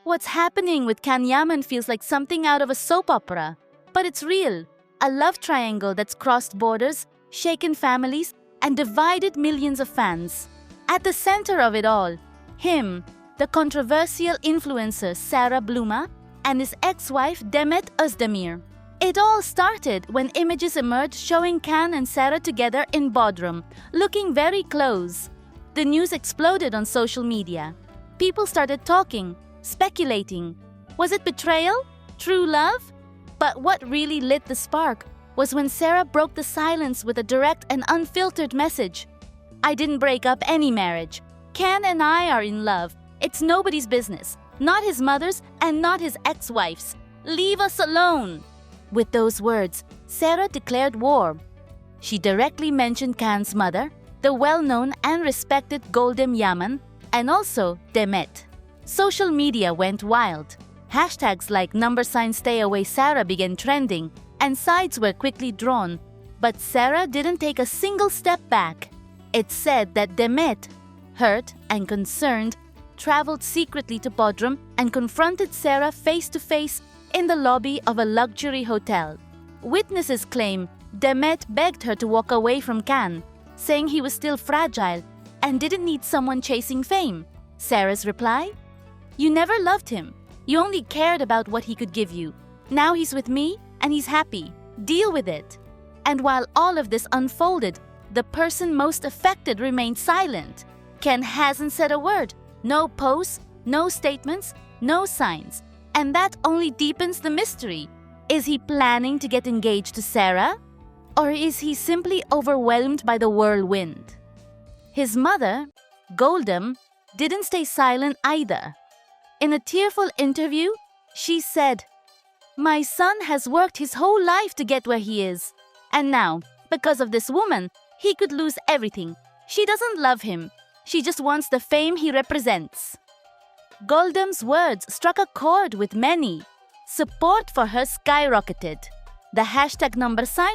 What's happening with Can Yaman feels like something out of a soap opera. But it's real. A love triangle that's crossed borders, shaken families, and divided millions of fans. At the center of it all, him, the controversial influencer Sarah Bluma, and his ex-wife Demet Özdemir. It all started when images emerged showing Can and Sarah together in Bodrum, looking very close. The news exploded on social media. People started talking, speculating. Was it betrayal? True love? But what really lit the spark was when Sarah broke the silence with a direct and unfiltered message. I didn't break up any marriage. Can and I are in love. It's nobody's business. Not his mother's and not his ex-wife's. Leave us alone. With those words, Sarah declared war. She directly mentioned Can's mother, the well-known and respected Golden Yaman, and also Demet. Social media went wild. Hashtags like #StayAwaySarah began trending, and sides were quickly drawn. But Sarah didn't take a single step back. It's said that Demet, hurt and concerned, traveled secretly to Bodrum and confronted Sarah face-to-face in the lobby of a luxury hotel. Witnesses claim Demet begged her to walk away from Can, saying he was still fragile and didn't need someone chasing fame. Sarah's reply? You never loved him. You only cared about what he could give you. Now he's with me and he's happy. Deal with it. And while all of this unfolded, the person most affected remained silent. Can hasn't said a word. No posts, no statements, no signs. And that only deepens the mystery. Is he planning to get engaged to Sarah? Or is he simply overwhelmed by the whirlwind? His mother, Goldem, didn't stay silent either. In a tearful interview, she said, "My son has worked his whole life to get where he is. And now, because of this woman, he could lose everything. She doesn't love him. She just wants the fame he represents." Goldem's words struck a chord with many. Support for her skyrocketed. The hashtag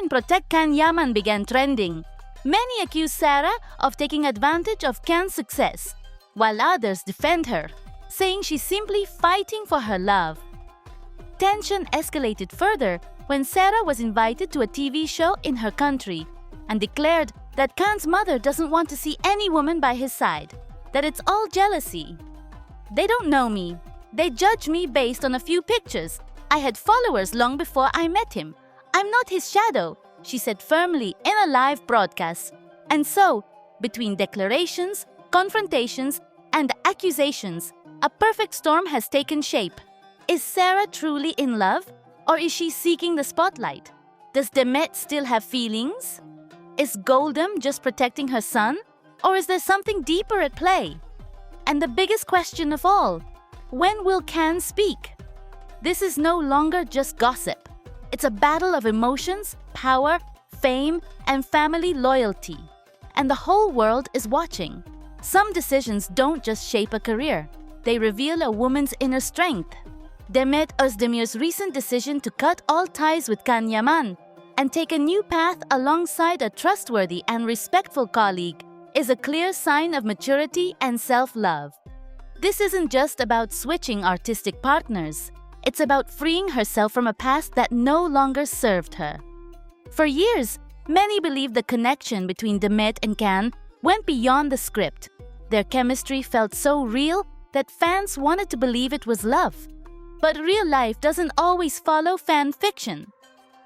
#Protect Can Yaman began trending. Many accuse Sarah of taking advantage of Can's success, while others defend her, saying she's simply fighting for her love. Tension escalated further when Sarah was invited to a TV show in her country and declared that Can's mother doesn't want to see any woman by his side, that it's all jealousy. They don't know me. They judge me based on a few pictures. I had followers long before I met him. I'm not his shadow, she said firmly in a live broadcast. And so, between declarations, confrontations, and accusations, a perfect storm has taken shape. Is Sarah truly in love, or is she seeking the spotlight? Does Demet still have feelings? Is Goldem just protecting her son, or is there something deeper at play? And the biggest question of all, when will Can speak? This is no longer just gossip. It's a battle of emotions, power, fame, and family loyalty. And the whole world is watching. Some decisions don't just shape a career. They reveal a woman's inner strength. Demet Özdemir's recent decision to cut all ties with Can Yaman and take a new path alongside a trustworthy and respectful colleague is a clear sign of maturity and self-love. This isn't just about switching artistic partners. It's about freeing herself from a past that no longer served her. For years, many believed the connection between Demet and Can went beyond the script. Their chemistry felt so real that fans wanted to believe it was love. But real life doesn't always follow fan fiction.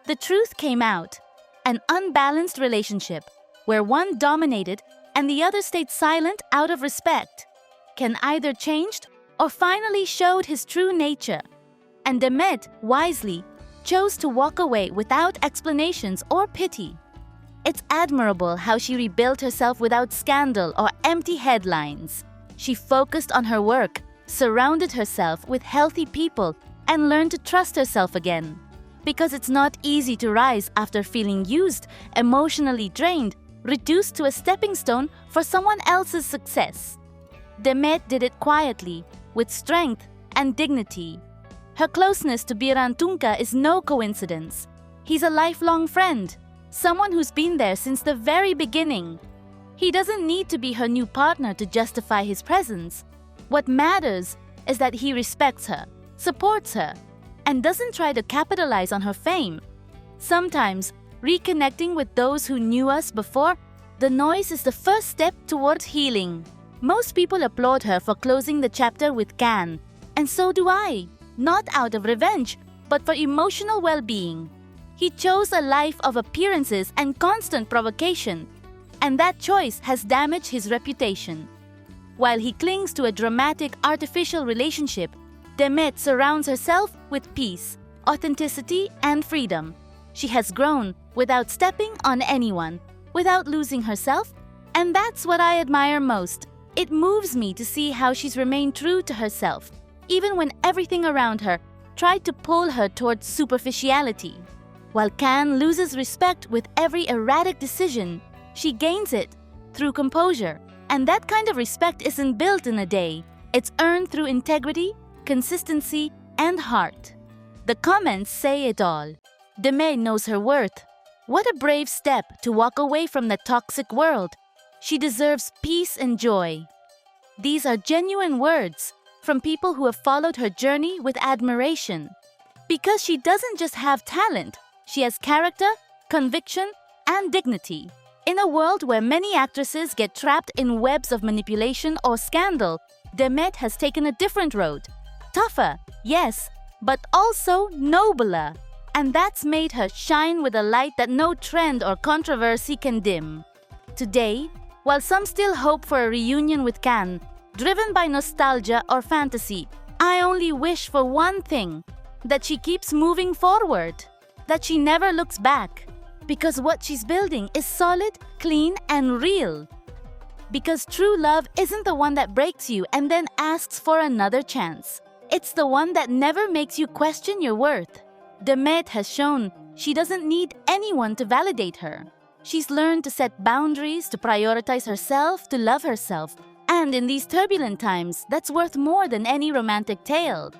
The truth came out: an unbalanced relationship where one dominated and the other stayed silent out of respect. Can either changed or finally showed his true nature. And Demet, wisely, chose to walk away without explanations or pity. It's admirable how she rebuilt herself without scandal or empty headlines. She focused on her work, surrounded herself with healthy people, and learned to trust herself again. Because it's not easy to rise after feeling used, emotionally drained, reduced to a stepping stone for someone else's success. Demet did it quietly, with strength and dignity. Her closeness to Biran Tunca is no coincidence. He's a lifelong friend, someone who's been there since the very beginning. He doesn't need to be her new partner to justify his presence. What matters is that he respects her, supports her, and doesn't try to capitalize on her fame. Sometimes, reconnecting with those who knew us before the noise is the first step towards healing. Most people applaud her for closing the chapter with Can, and so do I, not out of revenge, but for emotional well-being. He chose a life of appearances and constant provocation, and that choice has damaged his reputation. While he clings to a dramatic, artificial relationship, Demet surrounds herself with peace, authenticity, and freedom. She has grown without stepping on anyone, without losing herself, and that's what I admire most. It moves me to see how she's remained true to herself, even when everything around her tried to pull her towards superficiality. While Can loses respect with every erratic decision, she gains it through composure. And that kind of respect isn't built in a day. It's earned through integrity, consistency, and heart. The comments say it all. Demet knows her worth. What a brave step to walk away from the toxic world. She deserves peace and joy. These are genuine words from people who have followed her journey with admiration. Because she doesn't just have talent, she has character, conviction, and dignity. In a world where many actresses get trapped in webs of manipulation or scandal, Demet has taken a different road. Tougher, yes, but also nobler. And that's made her shine with a light that no trend or controversy can dim. Today, while some still hope for a reunion with Can, driven by nostalgia or fantasy, I only wish for one thing: that she keeps moving forward, that she never looks back. Because what she's building is solid, clean, and real. Because true love isn't the one that breaks you and then asks for another chance. It's the one that never makes you question your worth. Demet has shown she doesn't need anyone to validate her. She's learned to set boundaries, to prioritize herself, to love herself. And in these turbulent times, that's worth more than any romantic tale.